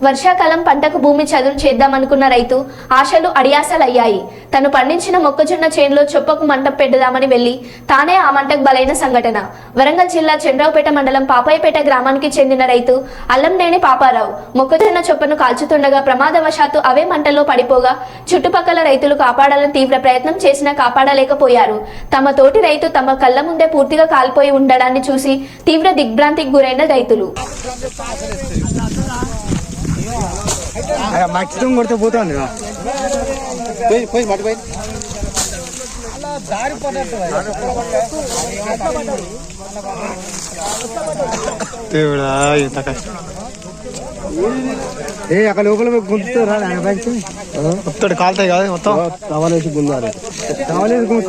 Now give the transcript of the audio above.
వర్షాకాలం పంటకు భూమి చదును చేద్దామనుకున్న రైతు ఆశలు అడియాసలయ్యాయి. తను పండించిన మొక్కజొన్న చేనులో చొప్పకు మంట పెడదామని వెళ్లి తానే ఆ మంటకు బలైన సంఘటన. వరంగల్ జిల్లా చంద్రావుపేట మండలం పాపాయపేట గ్రామానికి చెందిన రైతు అల్లంనేని పాపారావు మొక్కజొన్న చొప్పను కాల్చుతుండగా ప్రమాదవశాత్తు అవే మంటల్లో పడిపోగా చుట్టుపక్కల రైతులు కాపాడాలని తీవ్ర ప్రయత్నం చేసినా కాపాడలేకపోయారు. తమ తోటి రైతు తమ కళ్ల ముందే పూర్తిగా కాలిపోయి ఉండడాన్ని చూసి తీవ్ర దిగ్భ్రాంతికి గురైన రైతులు మచ్చితం కొడితే పోతుంది అక్కడ లోపల గుంతుతారా మొత్తం కాలుతాయి కాదు మొత్తం కావాలేసి గుందాలి కావాలేసి